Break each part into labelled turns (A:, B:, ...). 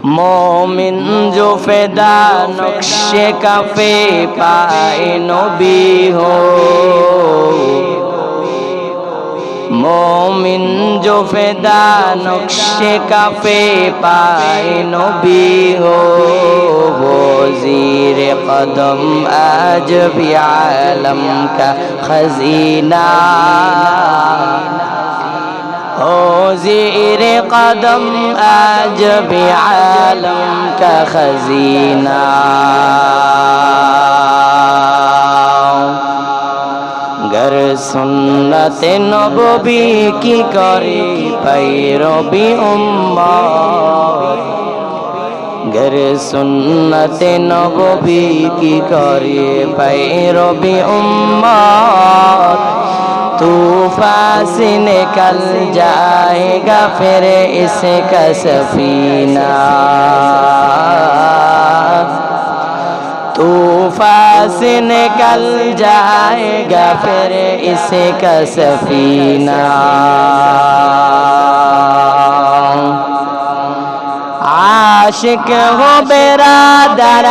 A: मोमिन जो फिदा नक्शे कफे पाए नबी हो, मोमिन जो फिदा नक्शे कफे पाए नबी हो, वो ज़ीर कदम आज भी आलम का खजीना, हो ज़ीर कदम आज भी आलम का खजीना। गर सुन्नत नबवी की करे पैरवी उम्मत, गर सुन्नत नबवी की करे पैरवी उम्मत, तूफ़ान से निकल जाएगा फिर इसका सफीना, तूफ़ान से निकल जाएगा फिर इसका सफीना। आशिक हो बिरादर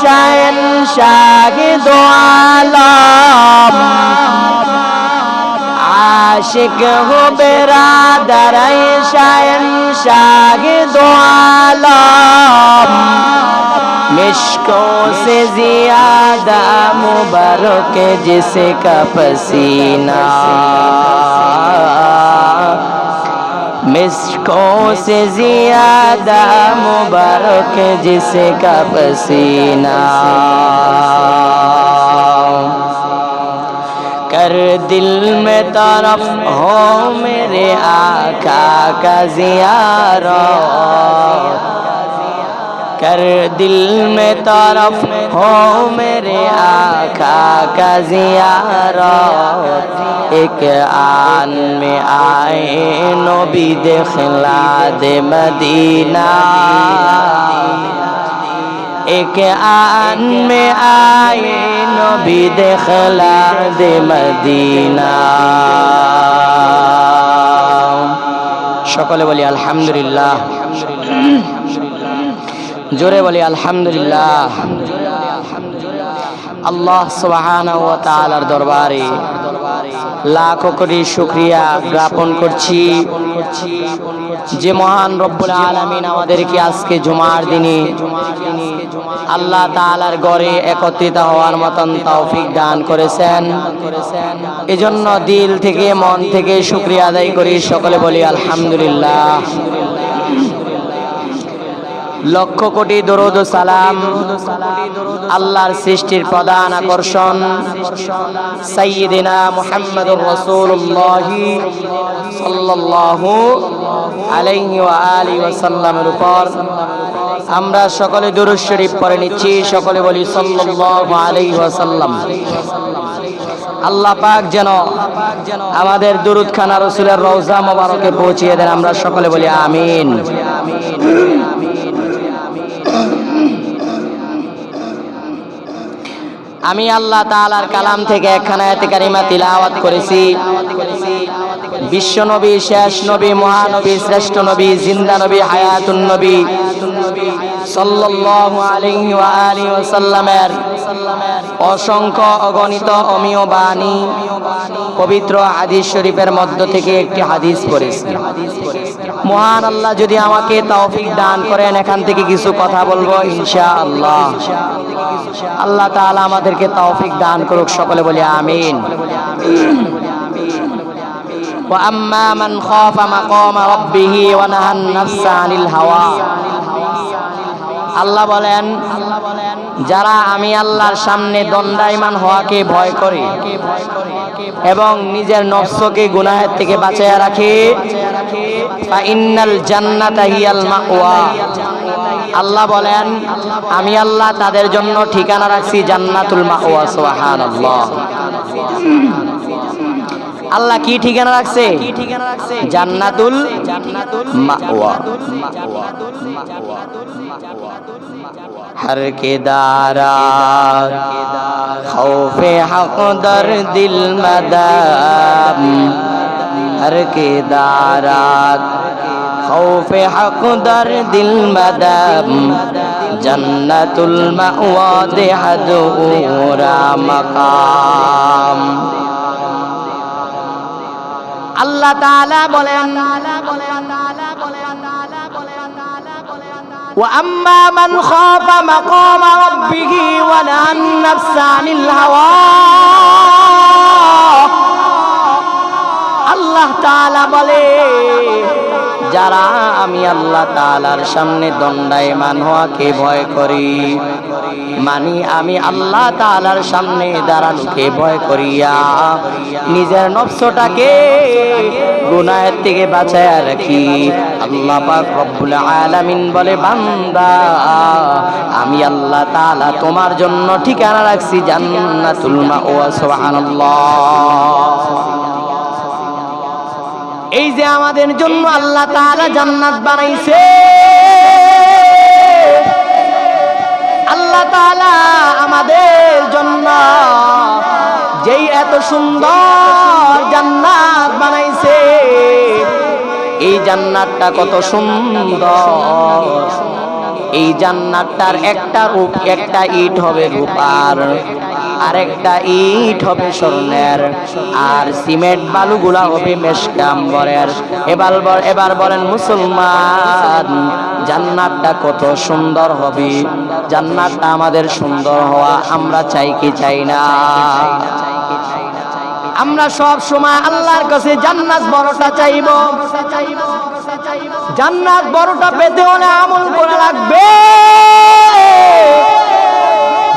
A: शहंशाह दो आलम, आशिक हो बिरादर शहंशाह दो आलम, मिश्कों से ज़ियादा मुबारक जिसका पसीना, मिश्कों से ज़ियादा मुबारक जिसका पसीना। कर दिल में तरफ हो मेरे आका का ज़ियारत, कर दिल में तरफ हो मेरे आका का ज़ियारत, एक आन में आए नबी दिखला दे मदीना, एक आन में आए नबी दिखला दे मदीना। সকলে বলি আলহামদুলিল্লাহ, জোরে বলি আলহামদুলিল্লাহ। আল্লাহ সুবহানাহু ওয়া তাআলার দরবারে লাখো কোটি শুকরিয়া জ্ঞাপন করছি যে মহান রব্বুল আলামিন আমাদেরকে আজকে জুমার দিনে আল্লাহ তাআলার ঘরে একত্রিত হওয়ার মতন তৌফিক দান করেছেন। এজন্য দিল থেকে মন থেকে শুকরিয়া আদায় করি, সকলে বলি আলহামদুলিল্লাহ। লক্ষ কোটি দরুদ ও সালাম আল্লাহর সৃষ্টির প্রধান আকর্ষণ সাইয়্যিদিনা মুহাম্মদুর রাসূলুল্লাহ সাল্লাল্লাহু আলাইহি ওয়া আলিহি ওয়াসাল্লামের উপর আমরা সকলে দুরূদ শরীফ পড়ে নিচ্ছি, সকলে বলি সাল্লাল্লাহু আলাইহি ওয়াসাল্লাম। আল্লাহ পাক যেন আমাদের দুরূদ খানা রাসূলের রওজা মোবারকে পৌঁছিয়ে দেন, আমরা সকলে বলি আমিন। আমি আল্লাহ তাআলার কালাম থেকে একখানা আয়াতে কারিমা তিলাওয়াত করেছি। বিশ্ব নবী, শেষ নবী, মহানবী, শ্রেষ্ঠ নবী, জিন্দা নবী, হায়াতুন নবী সাল্লাল্লাহু আলাইহি ওয়া আলিহি ওয়াসাল্লামের অসংখ্য অগণিত অমীয় বাণী পবিত্র হাদিস শরীফের মধ্য থেকে একটি হাদিস পড়েছি। মহান আল্লাহ যদি আমাকে তৌফিক দান করেন এখান থেকে কিছু কথা বলবো ইনশাআল্লাহ। আল্লাহ তাআলা আমাদেরকে তৌফিক দান করুক, সকলে বলি আমিন। ওয়া আম্মা মান খাফা মাকামা রাব্বিহি ওয়া নাহান নাফসা আনিল হাওয়া, আল্লাহ বলেন যারা আমি আল্লাহর সামনে দণ্ডায়মান হওয়াকে ভয় করে এবং নিজের নফসকে গুনাহের থেকে বাঁচিয়ে রাখে, ফা ইন্নাল জান্নাতা হিয়াল মাওয়া, আল্লাহ বলেন আমি আল্লাহ তাদের জন্য ঠিকানা রাখছি জান্নাতুল মাওয়া। সুবহানাল্লাহ। আল্লাহ কি ঠিকানা রাখছে? জান্নাতুল মাওয়া। हर के दारात खौफे हक दर दिल मदाम, हर के दारात খৌফে হক দর দিল মাদাম জান্নাতুল মাওয়া দেহাদুরা মাকাম। আল্লাহ তাআলা বলেন وأما من خاف مقام ربه ونهى النفس عن الهوى আল্লাহ তাআলা বলে যারা আমি আল্লাহ তাআলার সামনে দণ্ডায়মান হওয়াকে ভয় করি, মানে আমি আল্লাহ তাআলার সামনে দাঁড়ানোকে ভয় করিয়া নিজের নফসটাকে গুনাহের থেকে বাঁচায়া রাখি, আল্লাহ পাক রব্বুল আলামিন বলে বান্দা আমি আল্লাহ তাআলা তোমার জন্য ঠিকানা রাখছি জান্নাতুল মাওয়া। সুবহানাল্লাহ। এই যে আমাদের জন্য আল্লাহ তাআলা জান্নাত বানাইছে, আল্লাহ তাআলা আমাদের জন্য যেই এত সুন্দর জান্নাত বানাইছে, এই জান্নাতটা কত সুন্দর। এই জান্নাতটার একটা রূপ, একটা ইট হবে রূপার, আর একটা ইট হবে স্বর্ণের, আর সিমেন্ট বালুগুলা হবে মেশকাম্বরের। এবার বলেন মুসলমান, জান্নাতটা কত সুন্দর হবে। জান্নাতটা আমাদের সুন্দর হওয়া আমরা চাই কি চাই না? আমরা সব সময় আল্লাহর কাছে জান্নাত বড়টা চাইব। জান্নাত বড়টা পেতে হলে আমল করা লাগবে।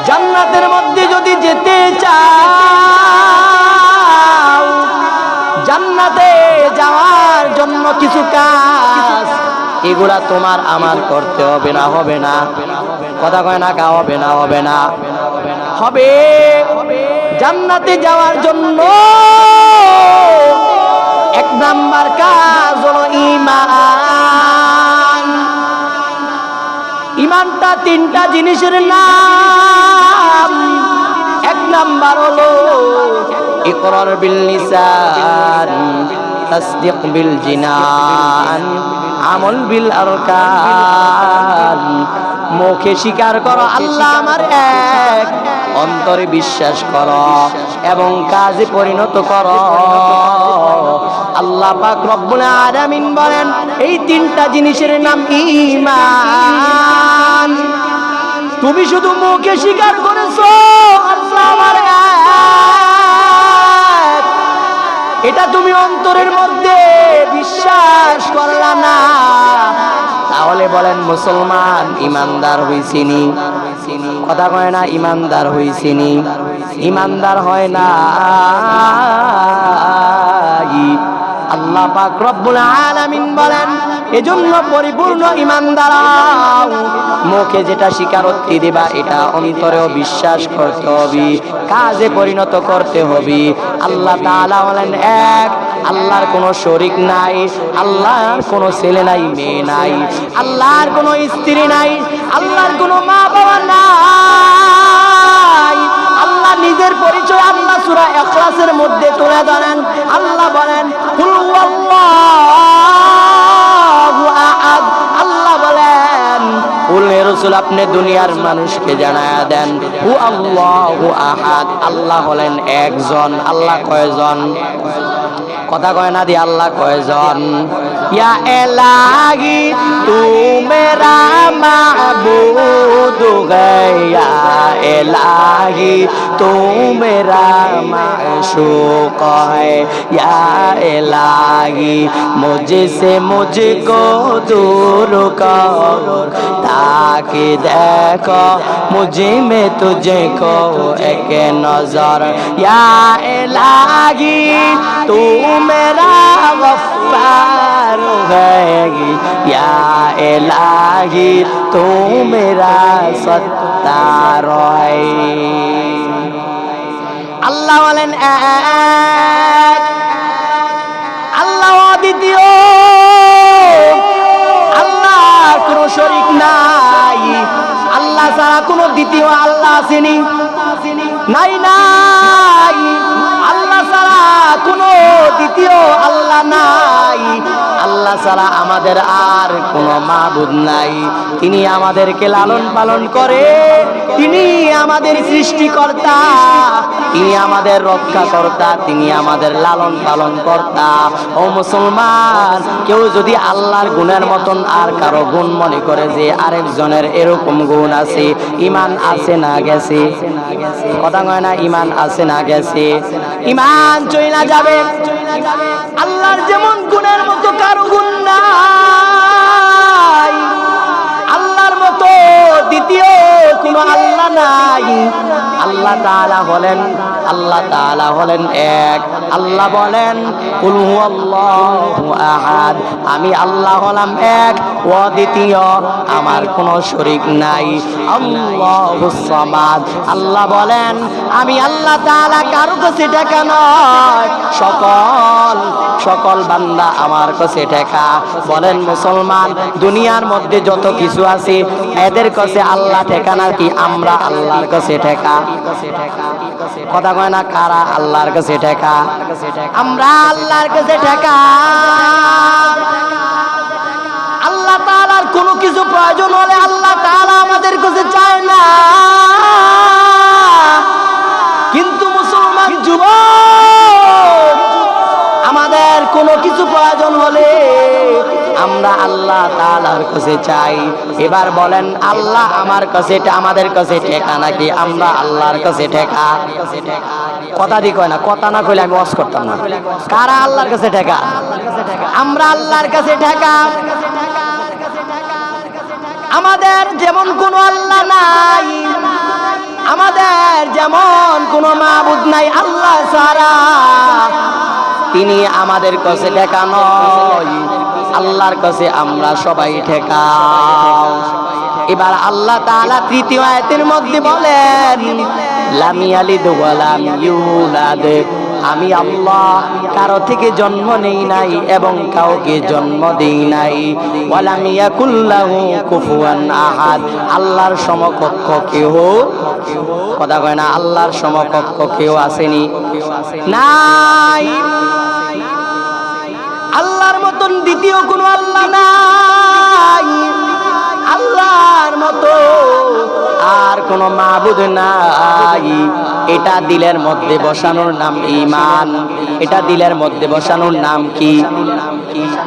A: জান্নাতের মধ্যে যদি যেতে চাও, জান্নাতে যাওয়ার জন্য কিছু কাজ এগুলা তোমার আমার করতে হবে না? হবে না? কথা কয় না কা? হবে না? হবে না? হবে। জান্নাতে যাওয়ার জন্য এক নাম্বার কাজ হলো ঈমান। ঈমানটা তিনটা জিনিসের নাম। এক নাম্বার হলো ইকরার বিল লিসান, তাসদীক বিল জিনান, আমল বিল আরকান। মুখে স্বীকার করো আল্লাহ আমার এক, অন্তরে বিশ্বাস করো এবং কাজে পরিণত করো। আল্লাহ পাক রব্বুল আলামিন বলেন এই তিনটা জিনিসের নাম ঈমান। তুমি শুধু মুখে স্বীকার করেছো আল্লাহ আমার এক, এটা তুমি অন্তরের মধ্যে বিশ্বাস করলা না, তাহলে বলেন মুসলমান ইমানদার হইছিনি? কথা কয় না ইমানদার হইছিনি? ইমানদার হয় না। আল্লাহ পাক রব্বুল আলামিন বলেন এজন্য পরিপূর্ণ ইমানদার মুখে যেটা স্বীকারোক্তি দিবা এটা অন্তরেও বিশ্বাস করতে হবে, কাজে পরিণত করতে হবে। আল্লাহ তাআলা বলেন এক, আল্লাহর কোনো শরীক নাই, আল্লাহর কোনো ছেলে নাই, মেয়ে নাই, আল্লাহর কোনো স্ত্রী নাই, আল্লাহর কোনো মা বাবা নাই। আল্লাহ নিজের পরিচয় আল্লাহ সূরা ইখলাসের মধ্যে তুলে ধরেন। আল্লাহ বলেন কুল হুয়াল্লাহু আহাদ। আল্লাহ বলেন কুল রাসূল আপনি দুনিয়ার মানুষকে জানায়া দেন হু আল্লাহু আহাদ, আল্লাহ হলেন একজন। আল্লাহ কয়জন? কথা কয় না দি আল্লাহ কয়জন? ইয়া ইলাহি তু মেরা মাবুদ হে, ইয়া ইলাহি তু মেরা মাশূক হে, ইয়া ইলাহি মুঝসে মুঝকো दूर कर ताकि देखो मुझे में तुझको एक नजर, या इलाही तू मेरा गफ्फार है, या इलाही तू मेरा सत्तार है। আল্লাহ বলেন এক, আল্লাহ অদ্বিতীয়, আল্লাহর কোনো শরীক নাই। আল্লাহ ছাড়া কোনো দ্বিতীয় আল্লাহ আসেনি? নাই নাই। আল্লাহ ছাড়া কোনো দ্বিতীয় দ্বিতীয় আল্লাহ নাই, আল্লাহ ছাড়া আমাদের আর কোনো মাবুদ নাই। তিনি আমাদেরকে লালন পালন করে, তিনি আমাদের সৃষ্টিকর্তা, তিনি আমাদের রক্ষাকর্তা, তিনি আমাদের লালন পালন কর্তা। ও মুসলমান, কেউ যদি আল্লাহর গুণের মতন আর কারো গুণ মনে করে যে আরেকজনের এরকম গুণ আছে, ঈমান আছে না গেছে? কথা কয় না, ঈমান আছে না গেছে? ঈমান চইলা যাবে। আল্লাহর যেমন গুণের মতো কারো গুণ নাই, আল্লাহর মতো দ্বিতীয় কোনো আল্লাহ নাই। আল্লাহ তাআলা হলেন এক। আল্লাহ বলেন কুল হুয়াল্লাহু আহাদ, আমি আল্লাহ হলাম এক ও দ্বিতীয়, আমার কোনো শরীক নাই। আল্লাহুস সামাদ, আল্লাহ বলেন আমি আল্লাহ তাআলা কারো কাছে টাকা নয়, সকল বান্দা আমার কাছে টাকা। বলেন মুসলমান, দুনিয়ার মধ্যে যত কিছু আছে এদের কাছে আল্লাহ টাকা নাকি আমরা আল্লাহর কাছে টাকা? কথা কয় না, কারা আল্লাহর কাছে টাকা? আমরা আল্লাহর কাছে টাকা। আল্লাহ তাআলার কোনো কিছু প্রয়োজন হলে আল্লাহ তাআলা আমাদের কাছে চায় না। কিন্তু মুসলমান যুবক, আমাদের কোনো কিছু প্রয়োজন হলে আমরা আল্লাহ তাআলার কাছে চাই। এবার বলেন, আল্লাহ আমাদের কাছে ঠেকা নাকি আমরা আল্লাহর কাছে ঠেকা? কথা দি কয় না, কথা না কইলে আমি ওয়াজ করতাম না। কারা আল্লাহর কাছে ঠেকা? আমরা আল্লাহর কাছে ঠেকা। আমাদের যেমন কোনো আল্লাহ নাই, আমাদের যেমন কোনো মাবুদ নাই আল্লাহ ছাড়া, তিনি আমাদের কাছে ঠেকা নয়, আল্লাহর কাছে আমরা সবাই ঠেকা। এবার আল্লাহ তাআলা তৃতীয় আয়াতের মধ্যে বলেন লাম ইয়ালিদ ওয়া লাম ইউলাদ, আমি আল্লাহ কারো থেকে জন্ম নেই নাই এবং কাউকে জন্ম দেই নাই। ওয়া লাম ইয়াকুল লাহু কুফুয়ান আহাদ, আল্লাহর সমকক্ষ কেউ, কথা কয় না, আল্লাহর সমকক্ষ কেউ আসেনি, নাই। আল্লাহর মতন দ্বিতীয় কোনো আল্লাহ নাই, আল্লাহর মতো আর কোনো মাবুদ নাই। এটা দিলের মধ্যে বসানোর নাম ঈমান, এটা দিলের মধ্যে বসানোর নাম কি?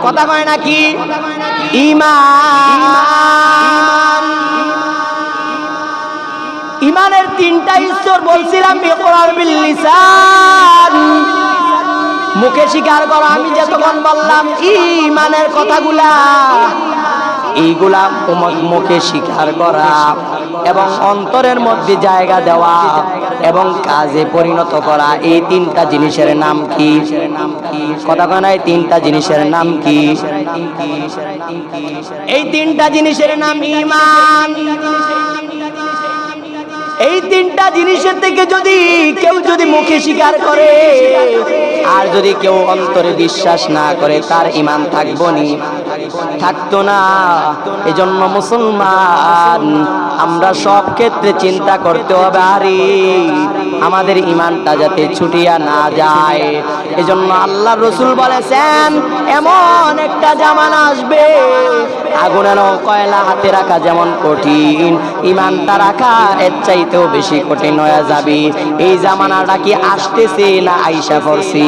A: কথা কয় না কি? ঈমান। ঈমানের তিনটা স্তর বলছিলাম, ইকরার বিল লিসান, মুখে স্বীকার করো। আমি যতক্ষণ বললাম ঈমানের কথাগুলা, এইগুলা মুখে স্বীকার করা এবং অন্তরের মধ্যে জায়গা দেওয়া এবং কাজে পরিণত করা, এই তিনটা জিনিসের নাম কি? কথা কয় না, এই তিনটা জিনিসের নাম কি? এই তিনটা জিনিসের নাম ঈমান। এই তিনটা জিনিসের থেকে কেউ যদি মুখে স্বীকার করে আর যদি কেউ অন্তরে বিশ্বাস না করে, তার ঈমান থাকতো না। এজন্য মুসলমান, আমরা সব ক্ষেত্রে চিন্তা করতে হবে আরে আমাদের ঈমানটা যাতে ছুটিয়া না যায়। এজন্য আল্লাহর রাসূল বলেছেন, এমন একটা জামানা আসবে আগুনের কয়লা হাতে রাখা যেমন কঠিন, ঈমানটা রাখা এর চাইতেও বেশি কঠিন হয়ে যাবে। এই জামানাটা কি আসতেছে না আইসা পড়ছে?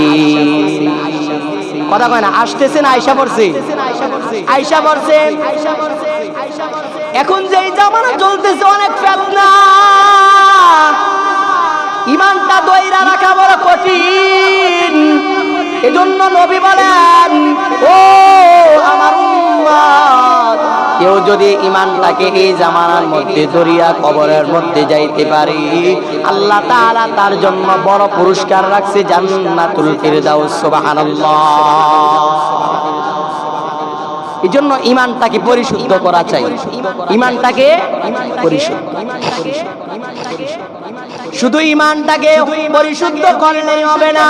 A: কথা কয় না, আসতেছে না আইসা পড়ছে? আইসা পড়ছে। এখন যে জামানা চলতেছে অনেক ফিতনা, ঈমানটা ধইরা রাখা বড় কঠিন। এজন্য নবী বলেন, ও আমার উম্মত, কেউ যদি ঈমানটাকে এই জামানার মধ্যে ধরিয়া কবরের মধ্যে যাইতে পারে, আল্লাহ তাআলা তার জন্য বড় পুরস্কার রাখছে, জান্নাতুল ফিরদাউস। সুবহানাল্লাহ। এজন্য ঈমানটাকে পরিশুদ্ধ করা চাই। ঈমানটাকে পরিশুদ্ধ, শুধু ঈমানটাকে পরিশুদ্ধ করলেই হবে না।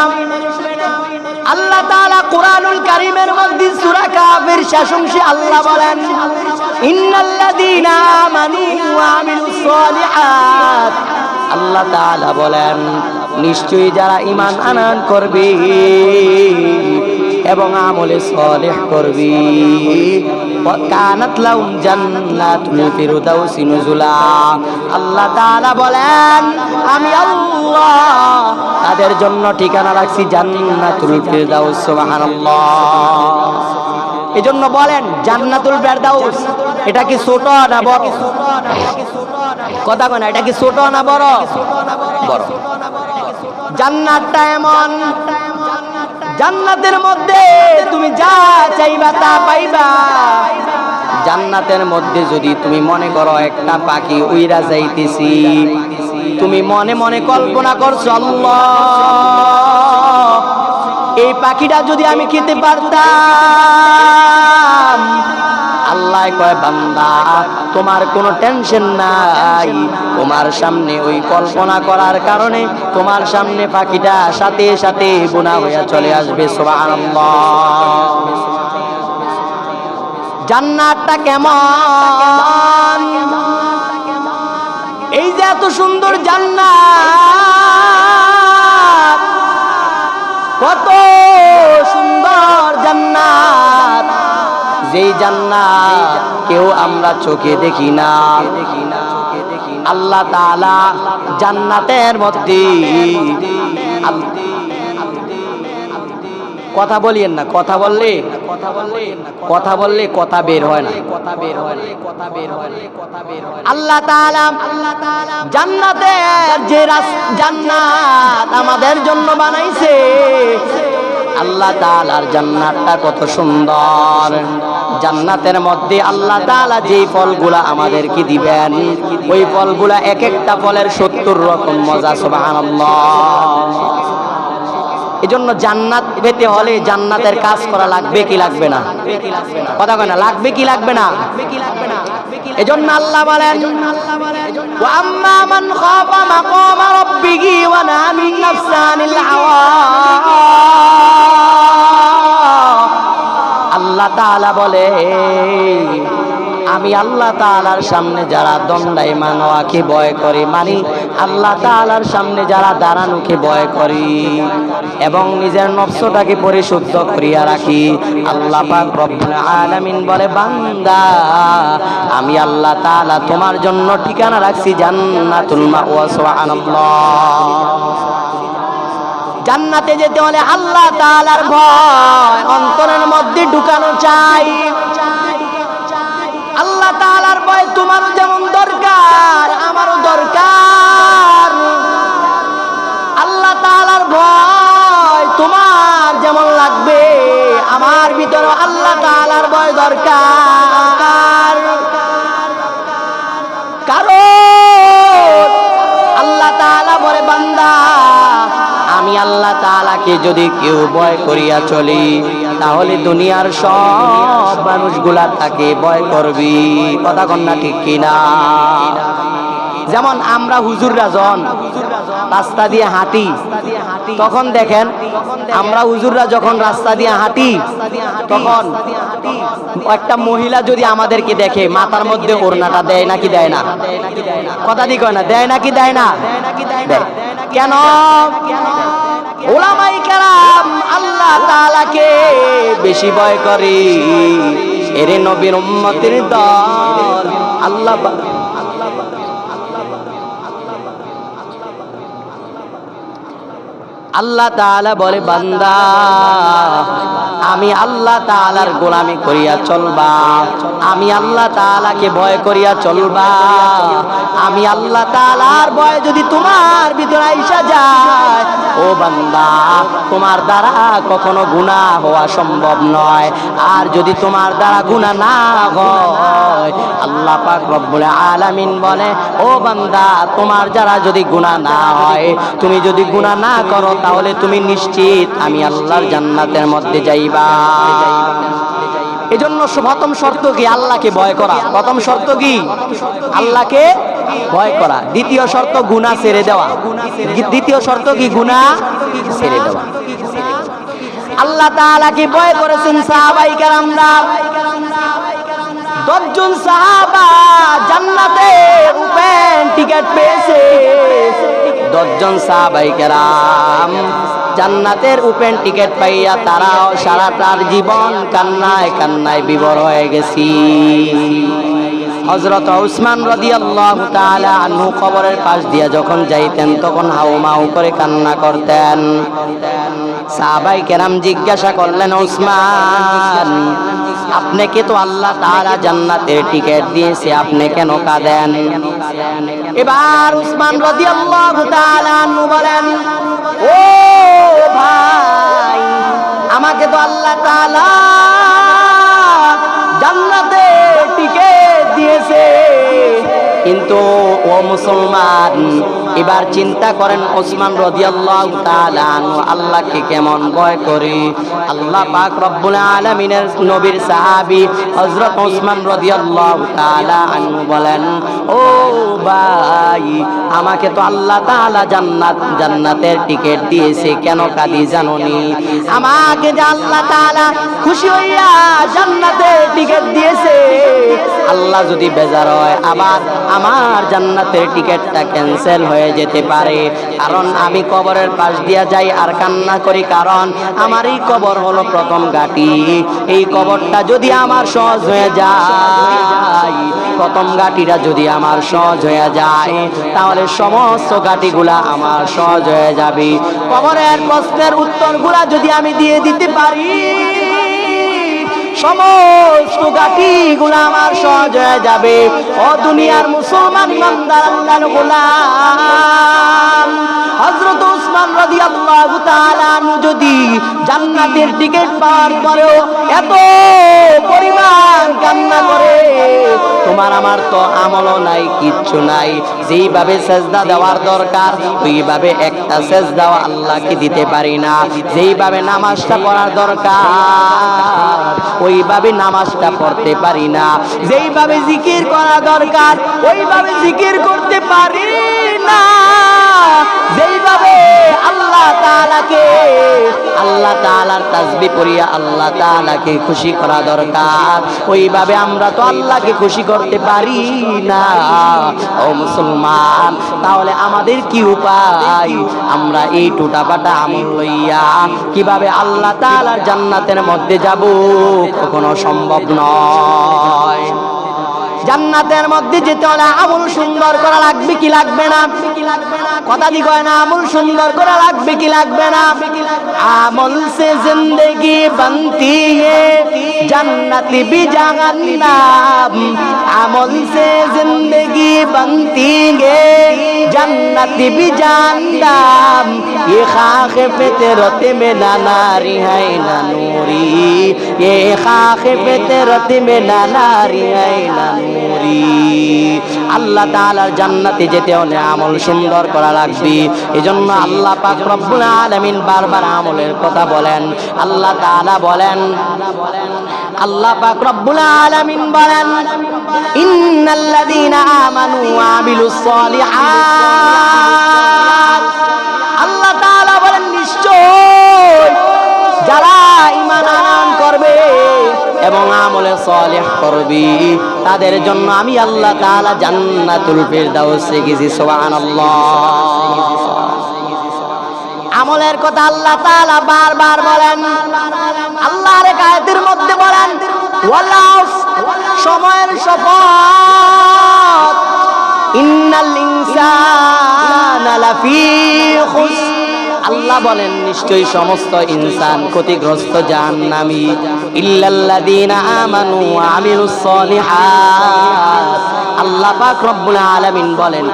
A: আল্লাহ তাআলা কোরআনুল কারীমের মধ্যে সূরা কাফির শেষাংশে আল্লাহ বলেন, ইন্নাল্লাযীনা আমানু ওয়া আমিলুস সালিহাত, আল্লাহ তাআলা বলেন নিশ্চয়ই যারা ঈমান আনয়ন করবে এবং আমলে সালেহ করবি। কানাত লাহুম জান্নাতুল ফিরদাউসি নুজুলা। আল্লাহ তাআলা বলেন আমি আল্লাহ তাদের জন্য ঠিকানা রাখছি জান্নাতুল ফিরদাউস। সুবহানাল্লাহ। এজন্য বলেন জান্নাতুল ফিরদাউস এটা কি ছোট না বড়? কথা কয় না, এটা কি ছোট না বড়? বড়। জান্নাতটা এমন, জান্নাতের মধ্যে তুমি যা চাইবা তা পাইবা। জান্নাতের মধ্যে যদি তুমি মনে করো একটা পাখি উইরা যাইতেছি, তুমি মনে মনে কল্পনা করছো আল্লাহ এই পাখিটা যদি আমি খেতে পারতাম। আল্লাহ কয় বান্দা তোমার কোনো টেনশন নাই, তোমার সামনে ওই কল্পনা করার কারণে তোমার সামনে পাখিটা সাথে সাথে গুনাহ হয়ে চলে আসবে। সুবহানাল্লাহ। জান্নাতটা কেমন? এই যে এত সুন্দর জান্নাত, কত সুন্দর জান্নাত, যেই জান্নাত কেউ আমরা চোখে দেখি না। আল্লাহ তাআলা জান্নাতের মধ্যে কথা বলিয়েন না, কথা বললে কথা বের হয় না। আল্লাহ তাআলা জান্নাতের যে জান্নাত আমাদের জন্য বানাইছে, আল্লাহ তাআলার জান্নাতটা কত সুন্দর। জান্নাতের মধ্যে আল্লাহ তাআলা যেই ফলগুলা আমাদেরকে দিবেন, ওই ফলগুলা এক একটা ফলের 70 রকম মজা। সুবহানাল্লাহ। এজন্য জান্নাত পেতে হলে জান্নাতের কাজ করা লাগবে কি লাগবে না? কথা কয় না, লাগবে কি লাগবে না? এজন্য আল্লাহ বলেন ওয়া আম্মা মান খাফা মাকামা রাব্বিহি ওয়া নাহান নাফসা আনিল হাওয়া। আল্লাহ তাআলা বলে আমি আল্লাহ তাআলার সামনে যারা দণ্ডায়মান হওয়াকে ভয় করে, মানে আল্লাহ তাআলার সামনে যারা দাঁড়ানোকে ভয় করি এবং নিজের নফসটাকে পরিশুদ্ধ করিয়া রাখি, আল্লাহ পাক রব্বুল আলামিন বলে বান্দা আমি আল্লাহ তাআলা তোমার জন্য ঠিকানা রাখছি জান্নাতুল মাওয়া। সুবহানাল্লাহ। জান্নাতে যেতে হলে আল্লাহ তাআলার ভয় অন্তরের মধ্যে ঢুকানো চাই। আল্লাহ তাআলার ভয় তোমারও যেমন দরকার, আমারও দরকার। আল্লাহ তাআলার ভয় তোমার যেমন লাগবে, আমার ভিতরে আল্লাহ তাআলার ভয় দরকার। কারণ আল্লাহ তাআলা বলে বান্দা আমি আল্লাহ তাআলাকে যদি কেউ ভয় করিয়া চলি, তাহলে দুনিয়ার সব মানুষগুলা তাকে ভয় করবি। কথা কন না ঠিক কিনা? যেমন আমরা হুজুররা যখন রাস্তা দিয়ে হাঁটি, তখন দেখেন আমরা হুজুররা যখন রাস্তা দিয়ে হাঁটি, তখন একটা মহিলা যদি আমাদেরকে দেখে মাথার মধ্যে ওড়নাটা দেয় নাকি দেয় না? কথা দি কয় না, দেয় নাকি দেয় না? দেয়। কেন? উলামায়ে কেরাম আল্লাহ তাআলাকে বেশি ভয় করে। এরে নবীর উম্মতের দল আল্লাহ আল্লাহ তাআলা বলে বান্দা আমি আল্লাহ তাআলার গোলামি করিয়া চলবা, আমি আল্লাহ তাআলাকে ভয় করিয়া চলবা। আমি আল্লাহ তাআলার ভয় যদি তোমার ভিতরে আইসা যায়, ও বান্দা তোমার দ্বারা কখনো গুনাহ হওয়া সম্ভব নয়। আর যদি তোমার দ্বারা গুনাহ না হয়, আল্লাহ পাক রব্বুল আলামিন বলে ও বান্দা তোমার দ্বারা যদি গুনাহ না হয়, তুমি যদি গুনাহ না করো, তাহলে তুমি নিশ্চিত আমি আল্লাহর জান্নাতের মধ্যে যাইবা। এজন্য প্রথম শর্ত কি? আল্লাহকে ভয় করা। প্রথম শর্ত কি? আল্লাহকে ভয় করা। দ্বিতীয় শর্ত গুনাহ ছেড়ে দেওয়া। দ্বিতীয় শর্ত কি? গুনাহ ছেড়ে দেওয়া। আল্লাহ তাআলাকে ভয় করেছেন সাহাবায়ে কেরামরা। 10 জন সাহাবা জান্নাতের ওপেন টিকেট পেয়েছে। 10 জন সাহাবায়ে কেরাম জান্নাতের ওপেন টিকিট পাইয়া তারাও সারাটার জীবন কান্নায় কান্নায় বিভোর হয়ে গেছি। হযরত উসমান রাদিয়াল্লাহু তাআলা আনহু কবরের পাশ দিয়া যখন যাইতেন তখন হাউমাউ করে কান্না করতেন। সাহাবায়ে কেরাম জিজ্ঞাসা করলেন, উসমান, আপনাকে তো আল্লাহ তাআলা জান্নাতের টিকিট দিয়েছে, আপনি কেন কাঁদেন? এবার উসমান রাদিয়াল্লাহু তাআলা আনহু বলেন, ও ভাই, আমাকে তো আল্লাহ তাআলা জান্নাতে টিকিট দিয়েছে, কিন্তু ও মুসলমান, এবার চিন্তা করেন ওসমান রাদিয়াল্লাহু তাআলা আনহু আল্লাহকে কেমন ভয় করে। আল্লাহ পাক রব্বুল আলামিনের নবীর সাহাবী হযরত ওসমান রাদিয়াল্লাহু তাআলা আনহু বলেন, ও ভাই, আমাকে তো আল্লাহ তাআলা জান্নাতের টিকিট দিয়েছে, কেন কাঁদি জানোনি? আমাকে যে আল্লাহ তাআলা খুশি হইয়া জান্নাতের টিকিট দিয়েছে, আল্লাহ যদি বেজার হয় আবার আমার জান্নাতের টিকিটটা ক্যান্সেল হয়ে যেতে পারে। কারণ আমি কবরের পাশ দিয়া যাই আর কান্না করি, কারণ আমার এই কবর হলো প্রথম ঘাঁটি। এই কবরটা যদি আমার সহজ হয়ে যায়, প্রথম ঘাঁটিটা যদি আমার সহজ হয়ে যায়, তাহলে সমস্ত ঘাঁটিগুলা আমার সহজ হয়ে যাবে। কবরের প্রশ্নের উত্তরগুলা যদি আমি দিয়ে দিতে পারি, সমস্ত ঘাঁটিগুলো আমার সহজ হয়ে যাবে। ও দুনিয়ার মুসলমান ইমানদার আল্লাহর গোলাম, হযরত উসমান রাদিয়াল্লাহু তাআলা আনহু যদি জান্নাতের টিকিট পাওয়ার পরেও এত পরিমাণ কান্না করে, তোমার আমার তো আমলও নাই, কিচ্ছু নাই। যেইভাবে সেজদা দেওয়ার দরকার ওইভাবে একটা সেজদাও আল্লাহকে দিতে পারি না। যেইভাবে নামাজটা পড়ার দরকার ওইভাবে নামাজটা পড়তে পারি না। যেইভাবে জিকির করা দরকার ওইভাবে জিকির করতে পারি না। যেইভাবে আল্লাহ তাআলার তাসবিহ পড়িয়া আল্লাহ তাআলাকে খুশি করা দরকার, ওইভাবে আমরা তো আল্লাহকে খুশি করতে পারি না। ও মুসলমান, তাহলে আমাদের কি উপায়? আমরা এই টুটাপাটা আমল লইয়া কিভাবে আল্লাহ তাআলার জান্নাতের মধ্যে যাব? কখনো সম্ভব নয়। জান্নাতের মধ্যে যেতে হলে আমল সুন্দর করা লাগবে কি লাগবে না? কথা দি কয় না, আমল সুন্দর করা লাগবে কি লাগবে না? আমল সে জিंदगी बनती है जन्नत भी जहन्नम, আমল সে जिंदगी बनती है जन्नत भी जहन्नम, ये खाक फितरत में ना नारी है ना नूरी, ये खाक फितरत में ना नारी है ना नूरी। আল্লাহ তাআলার জান্নাতে যেতে হলে আমল সুন্দর করা লাগবে। এজন্য আল্লাহ পাক রব্বুল আলামিন বারবার আমলের কথা বলেন। আল্লাহ তাআলা বলেন, আল্লাহ পাক রব্বুল আলামিন বলেন, ইন্নাল্লাযীনা আমানু ওয়া আমিলুস সালিহাত। আল্লাহ তাআলা বলেন, নিশ্চয় যারা ঈমান আনয়ন করবে এবং আমলে সালেহ করবে তাদের জন্য আমি আল্লাহ তাআলা জান্নাতুল ফিরদাউস রেখেছি। সুবহানাল্লাহ। আমলের কথা আল্লাহ তাআলা বারবার বলেন। আল্লাহর আয়াতের মধ্যে বলেন, ওয়ালাস, সময়ের শপথ, ইন্নাল ইনসানা লাফি খুসর। আল্লাহ বলেন, নিশ্চয়ই সমস্ত ইনসান ক্ষতিগ্রস্ত জাহান্নামী, ইল্লাল্লাযীনা আমানু ওয়া আমিলুস সালিহাত। আল্লাহ পাক রব্বুল আলামিন বলেন,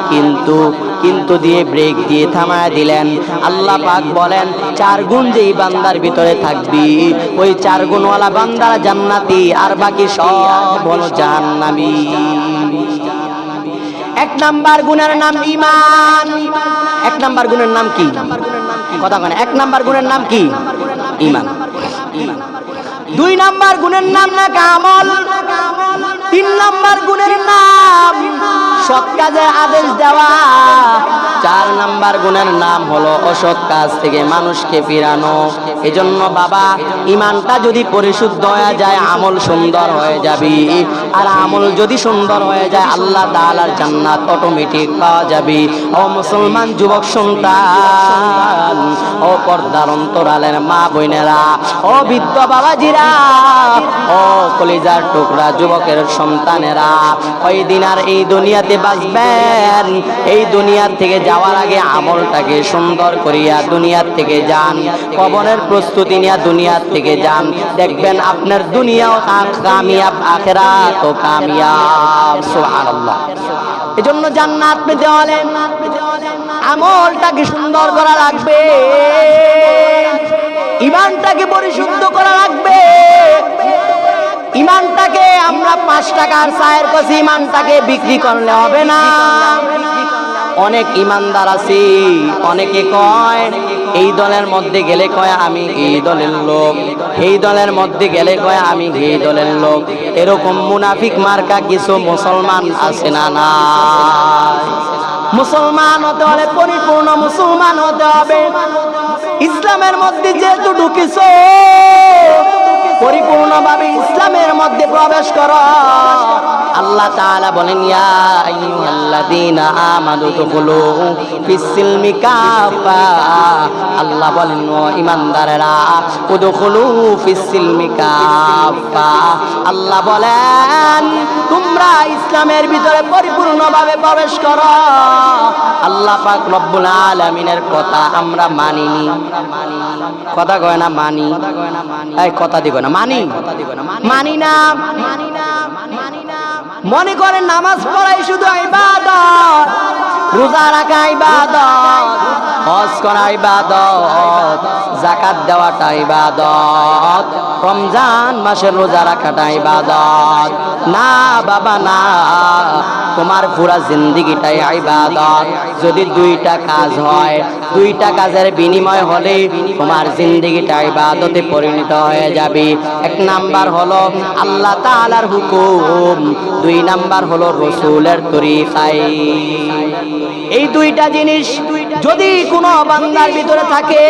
A: কিন্তু দিয়ে ব্রেক দিয়ে থামায় দিলেন। আল্লাহ পাক বলেন, চার গুণ যেই বান্দার ভিতরে থাকবি ওই চার গুণওয়ালা বান্দারা জান্নাতি, আর বাকি সব হলো জাহান্নামী। এক নাম্বার গুণের নাম ঈমান। এক নাম্বার গুণের নাম কি? কথা বলেন, এক নাম্বার গুণের নাম কি? ঈমান। দুই নাম্বার গুণের নাম না আমল। তিন নাম্বার গুণের নাম সৎ কাজের আদেশ দেওয়া। 4 নাম্বার গুণের নাম হলো অসৎ কাজ থেকে মানুষকে ফিরানো। এজন্য বাবা, ঈমানটা যদি পরিশুদ্ধ হয়ে যায় আমল সুন্দর হয়ে যাবে, আর আমল যদি সুন্দর হয়ে যায় আল্লাহ তাআলার জান্নাত অটোমেটিক পাওয়া যাবে। ও মুসলমান যুবক সন্তান, ও পর্দার অন্তরালের মা বোনেরা, ও বৃদ্ধ বাবাজিরা, ও কলিজার টুকরা যুবকের সন্তানেরা, ওই দিন আর এই দুনিয়াতে বাঁচবেন, এই দুনিয়ার থেকে যাওয়ার আগে আমলটাকে সুন্দর করিয়া দুনিয়ার থেকে যান। কবরের প্রস্তুতি নিয়ে দুনিয়ার থেকে যান, দেখবেন আপনার দুনিয়াও কামিয়াব, আখিরাতও কামিয়াব। সুবহানাল্লাহ। এজন্য জান্নাত পেতে হলে আমলটাকে সুন্দর করা লাগবে, ঈমানটাকে পরিশুদ্ধ করা লাগবে। ঈমানটাকে আমরা 5 টাকার চায়ের কাছে ঈমানটাকে বিক্রি করলে হবে না। অনেক ঈমানদার আছে, অনেকে কয় এই দলের মধ্যে গেলে কয় আমি এই দলের লোক, এই দলের মধ্যে গেলে কয় আমি এই দলের লোক। এরকম মুনাফিক মার্কা কিছু মুসলমান আছে না? না। মুসলমান হতে হলে পরিপূর্ণ মুসলমান হতে হবে। ইসলামের মধ্যে যেহেতু ঢুকেছ, পরিপূর্ণভাবে ইসলামের মধ্যে প্রবেশ করো। আল্লাহ তাআলা বলেন, ইয়া আইয়ুহাল্লাযীনা আমানু দুখুলু ফিস-সিলমি কাফা। আল্লাহ বলেন, ও ঈমানদারেরা, উদখুলু ফিস-সিলমি কাফা। আল্লাহ বলেন, তোমরা ইসলামের ভিতরে পরিপূর্ণভাবে প্রবেশ করো। আল্লাহ পাক রব্বুল আলামিনের কথা আমরা মানিনি। কথা কয় না মানি, এই কথা দিগো না মানি, মানি না। মনে করেন নামাজ পড়াই শুধু ইবাদত, রোজা রাখা ইবাদত, হজ করা ইবাদত, যাকাত দেওয়াটা ইবাদত, রমজান মাসের রোজা রাখাটা ইবাদত। না বাবা না, তোমার পুরা জিন্দেগিটাই ইবাদত। যদি 2টা কাজ হয়, 2টা কাজের বিনিময় হলে তোমার জিন্দেগিটা ইবাদতে পরিণত হয়ে যাবে। 1 নাম্বার হলো আল্লাহ তাআলার হুকুম, 2 নাম্বার হলো রাসূলের তরিকায়। এই 2টা জিনিস যদি কোনো বান্দার ভিতরে থাকে,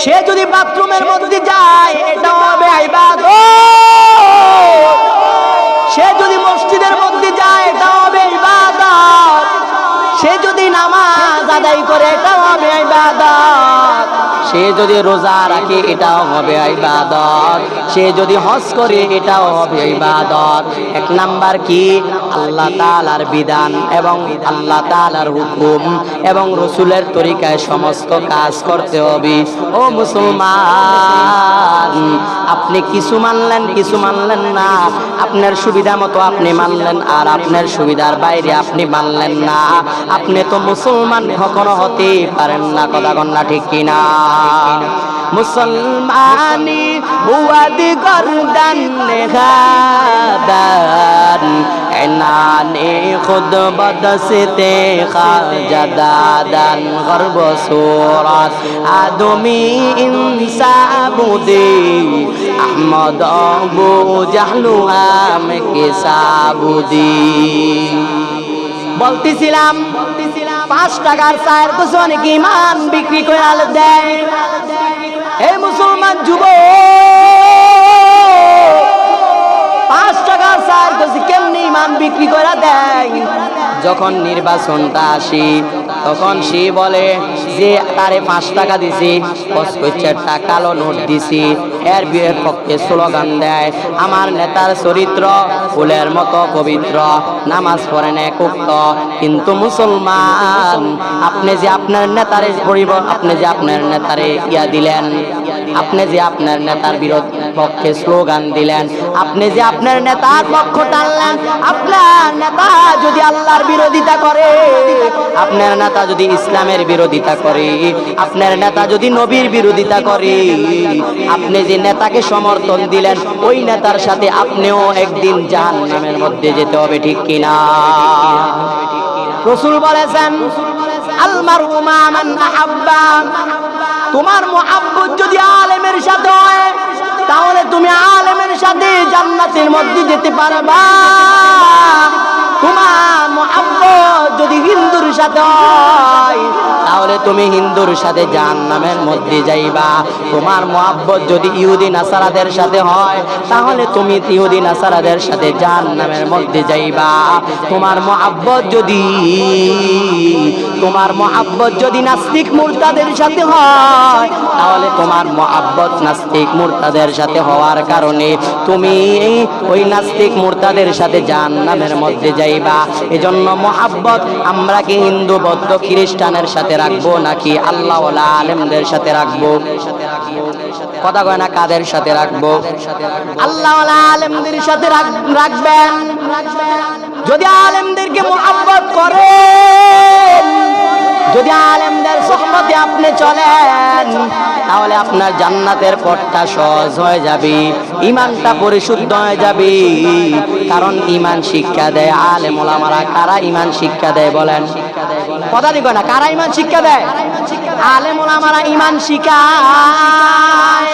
A: সে যদি বাথরুমের মধ্যে যায় এটা হবে ইবাদত, সে যদি মসজিদের মধ্যে যায় এটা হবে ইবাদত, সে যদি নামাজ আদায় করে এটাও হবে ইবাদত, সে যদি রোজা রাখে এটাও হবে ইবাদত, সে যদি হজ করে এটাও হবে ইবাদত। 1 নাম্বার কি? আল্লাহ তাআলার বিধান এবং আল্লাহ তাআলার হুকুম এবং রাসূলের তরিকায় সমস্ত কাজ করতে হবে। ও মুসলমান, আপনি কিছু মানলেন কিছু মানলেন না, আপনার সুবিধা মতো আপনি মানলেন আর আপনার সুবিধার বাইরে আপনি মানলেন না, আপনি তো মুসলমান কখনো হতে পারেন না। কথা কন্যা ঠিক কিনা? মুসলমানি বুয়াদি গর্দান নেগাদান এনানে খুদ বদসতে খাজাদাদান গর্ব সুরাত আদমি ইনসাবুদি আহমদ আবু জাহলু আমকে সাবুদি। বলতেছিলাম 5 টাকার চায়ের কাছে অনেক ঈমান বিক্রি করে দেয়। এই মুসলমান যুবক, 5 টাকার চায়ের কাছে কেমনি ঈমান বিক্রি করে দেয়? যখন নির্বাচনটা আসি তখন সে বলে যে তারে 5 টাকা দিছি, 75টা কালো নোট দিছি, এর বিপক্ষে স্লোগান দেয়। আমার নেতার চরিত্র ফুলের মতো পবিত্র, নামাজ পড়েন একুক্ত, কিন্তু মুসলমান আপনি যে আপনার নেতারে আপনি যে আপনার নেতারে ইয়া দিলেন, আপনি যে আপনার নেতার পক্ষে স্লোগান দিলেন, আপনি যে আপনার নেতার পক্ষ টানলেন, আপনার নেতা যদি আল্লাহর বিরোধিতা করে, আপনার নেতা যদি ইসলামের বিরোধিতা করে, আপনার নেতা যদি নবীর বিরোধিতা করে, আপনি যে নেতাকে সমর্থন দিলেন ওই নেতার সাথে আপনিও একদিন জাহান্নামের মধ্যে যেতে হবে। ঠিক কিনা? রাসূল বলেছেন, আল মারউ মা মান আহাব্বা। তোমার মুহাব্বত যদি আলেমের সাথে হয় তাহলে তুমি আলেমের সাথে জান্নাতের মধ্যে যেতে পারবা। সাথে হয় তাহলে তুমি হিন্দুর সাথে জাহান্নামের মধ্যে যাইবা। তোমার মুহাব্বত যদি ইহুদি নাসারাদের সাথে হয় তাহলে তুমি ইহুদি নাসারাদের সাথে জাহান্নামের মধ্যে যাইবা। তোমার মুহাব্বত যদি নাস্তিক মুরতাদের সাথে হয় তাহলে তোমার মুহাব্বত নাস্তিক মুরতাদের সাথে হওয়ার কারণে তুমি ওই নাস্তিক মুরতাদের সাথে জাহান্নামের মধ্যে যাইবা। এজন্য মুহাব্বত আমরা কি হিন্দু বৌদ্ধ খ্রিস্টানের সাথে রাখবো নাকি আল্লাহ ওয়ালা আলেমদের সাথে রাখবো? কথা কয় না, কাদের সাথে রাখবো? আল্লাহ ওয়ালা আলেমদের সাথে রাখবেন। যদি আলেমদেরকে মুহাব্বত করেন, যদি আলেমদের সুহবতে আপনি চলেন তাহলে আপনার জান্নাতের পথটা সহজ হয়ে যাবে, ঈমানটা পরিশুদ্ধ হয়ে যাবে। কারণ ঈমান শিক্ষা দেয় আলেম ওলামারা। কারা ঈমান শিক্ষা দেয় বলেন? কথা দিক না, কারা ঈমান শিক্ষা দেয়? আলেম ওলামারা ঈমান শিখায়।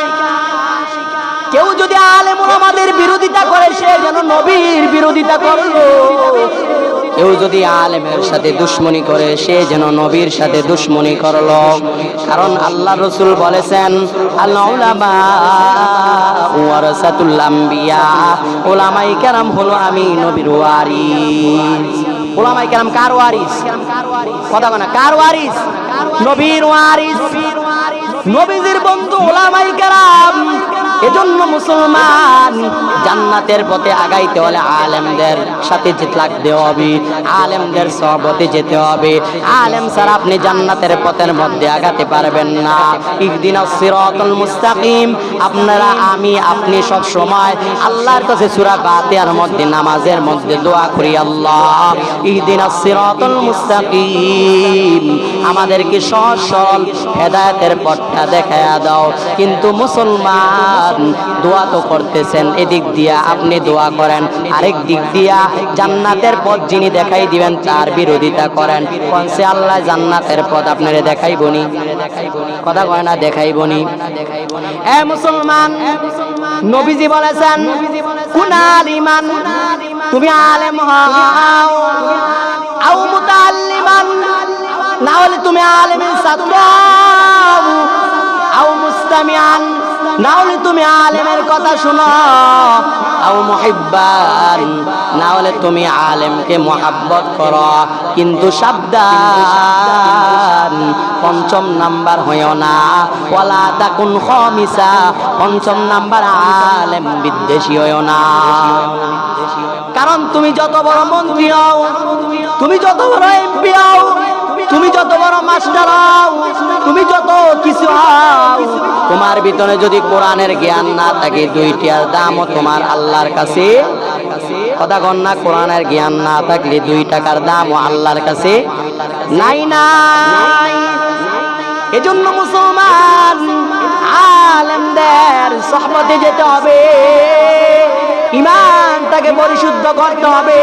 A: কেউ যদি আলেম ওলামাদের বিরোধিতা করে সে যেন নবীর বিরোধিতা করলো। কেউ যদি আলেমের সাথে দুশ্মনী করে সে যেন নবীর সাথে দুশ্মনী করলো। কারণ আল্লাহ রাসূল বলেছেন আল উলামা ওয়ারাসাতুল আম্বিয়া, উলামায়ে কেরাম হলো আমি নবীর ওয়ারিস। উলামায়ে কেরাম কার ওয়ারিস? কথা বলে না, কার ওয়ারিস? নবীর ওয়ারিস, নবীজির বন্ধু উলামায়ে কেরাম। এজন্য মুসলমান জান্নাতের পথে আগাইতে হলে আলেমদের সাথে লাগতে হবে, আলেমদের সহবতে যেতে হবে। আলেম ছাড়া আপনি জান্নাতের পথের মধ্যে আগাতে পারবেন না। ইহদিনাস সিরাতাল মুস্তাকিম। আপনারা আপনি সব সময় আল্লাহর কাছে সূরা ফাতিহার মধ্যে নামাজের মধ্যে দোয়া করি, আল্লাহ ইহদিনাস সিরাতাল মুস্তাকিম, আমাদেরকে সহজ সরল হেদায়েতের পথটা দেখায়া দাও। কিন্তু মুসলমান দোয়া তো করতেছেন, এদিক দিয়া আপনি দোয়া করেন, আরেক দিক দিয়া জান্নাতের পথ যিনি দেখাই দিবেন তার বিরোধিতা করেন। কোনসে আল্লাহ জান্নাতের পথ আপনারে দেখাইবনি? কথা কয় না, দেখাইবনি। এ মুসলমান, নবীজি বলেছেন কুনাল ঈমান, তুমি আলেম হও, আও মুতাআল্লিমান, না হলে তুমি আলেমের ছাত্র, আও মুস্তামিআন, না হলে তুমি আলেমের কথা শোনো, আও মুহিব্বান, না হলে তুমি আলেমকে মুহাব্বত করো। কিন্তু সাবধান, পঞ্চম নাম্বার হইও না, ওয়ালা তাকুন খামিসা, পঞ্চম নাম্বার আলেম বিদ্বেষী হইও না। কারণ তুমি যত বড় মন্ত্রী হও, তুমি যত বড় এমপি হও, তুমি যত বড় মাস্টার হও, তুমি যত কিছু হও, তোমার ভিতরে যদি কোরআনের জ্ঞান না থাকে দুইটার দামও তোমার আল্লাহর কাছে। কথা কন না, কোরআনের জ্ঞান না থাকলে 2 টাকার দামও আল্লাহর কাছে নাই নাই। এজন্য মুসলমান আলেমদের সুহবতে যেতে হবে, ঈমানটাকে পরিশুদ্ধ করতে হবে,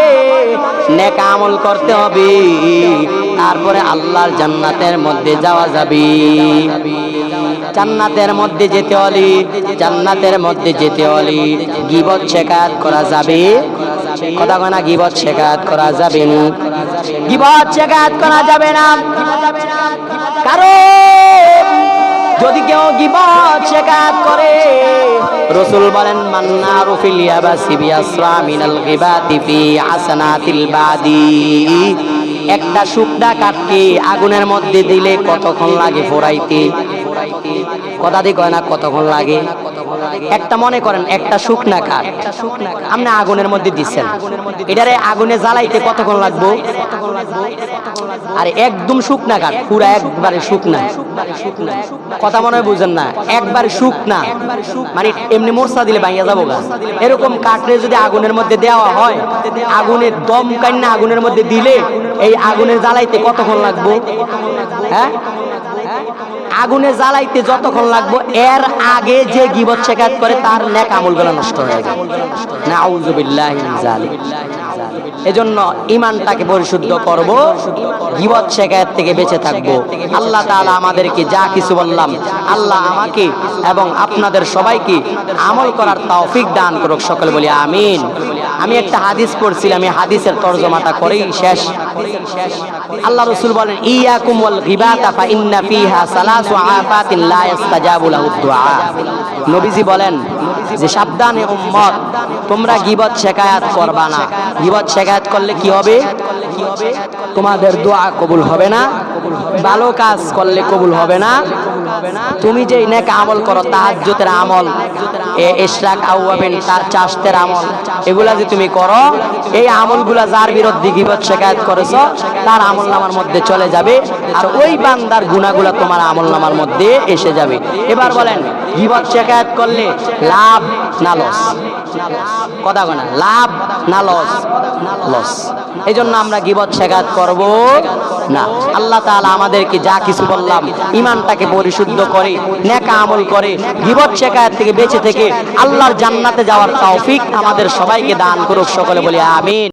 A: নেক আমল করতে হবে, তারপরে আল্লাহর জান্নাতের মধ্যে যাওয়া যাবে। জান্নাতের মধ্যে যেতে হলে, জান্নাতের মধ্যে যেতে হলে গীবত শিকায়ত করা যাবে। কথা কয় না, গীবত শিকায়ত করা যাবে না, গীবত শিকায়ত করা যাবে না। কারণ যদি কেউ গীবত শিকায়ত করে, রাসূল বলেন মান্নারু ফিল ইয়াবাসি বিআসরা মিনাল গিবাতি ফি হাসানাতিল বাদি। একটা শুকনা কাঠকে আগুনের মধ্যে দিলে কতক্ষণ লাগে পোড়াইতে? কথা দিয়ে কয় না, কতক্ষণ লাগে? একটা মনে করেন একটা শুকনা কাঠ আপনি আগুনের মধ্যে দিচ্ছেন, এটারে আগুনে জ্বালাইতে কতক্ষণ লাগবে? আর একদম শুকনা কাঠ, পুরা একবারে শুকনা, কথা মনে হয় বুঝেন না, একবার শুকনা মানে এমনি মোরসা দিলে ভাঙিয়া যাবো গা। এরকম কাঠরে যদি আগুনের মধ্যে দেওয়া হয়, আগুনের দম কান্না আগুনের মধ্যে দিলে এই আগুনে জ্বালাইতে কতক্ষণ লাগবে? হ্যাঁ, আগুনে জ্বালাইতে যতক্ষণ লাগবে এর আগে যে গীবত শিকায়ত করে তার নেক আমলগুলো নষ্ট হয়ে যায়। নাউযুবিল্লাহি মিন যালিক। এজন্য ঈমানটাকে পরিশুদ্ধ করব, গীবত শিকায়ত থেকে বেঁচে থাকব। আল্লাহ তাআলা আমাদেরকে যা কিছু বললাম, আল্লাহ আমাকে এবং আপনাদের সবাইকে আমল করার তৌফিক দান করুক। সকলে বলি আমিন। আমি একটা হাদিস পড়ছিলাম, আমি হাদিসের তরজমাটা করেই শেষ। আল্লাহ রাসূল বলেন, ইয়াকুম ওয়াল গিবাতা ফা ইন্না ফিহা সালাসু আফাতিন লা ইস্তাজাবু লাহু দুআ। নবীজি বলেন যে সাবধানে উম্মত, তোমরা গীবত শিকায়াত করবা না। গীবত শিকায়াত করলে কি হবে? তোমাদের দোয়া কবুল হবে না, ভালো কাজ করলে কবুল হবে না। তুমি যে নেক আমল করো, তাহাজ্জুদের আমল, ইশরাক আওয়াবিন, তার চাষতের আমল, এগুলা যে তুমি করো, এই আমলগুলা যার বিরুদ্ধে গীবত শিকায়াত করেছো তার আমলনামার মধ্যে চলে যাবে, আর ওই বান্দার গুনাহগুলা তোমার আমলনামার মধ্যে এসে যাবে। এবার বলেন, গীবত শিকায়াত করলে লাভ না লস? কথা বলেন, লাভ না লস? লস। এই জন্য আমরা গীবত শিকায়াত করব না। আল্লাহ তাআলা আমাদেরকে যা কিছু বললাম, ইমানটাকে পরিশুদ্ধ করে নেক আমল করে গীবত শিকায়াত থেকে বেঁচে থেকে আল্লাহর জান্নাতে যাওয়ার তৌফিক আমাদের সবাইকে দান করুক। সকলে বলি আমিন।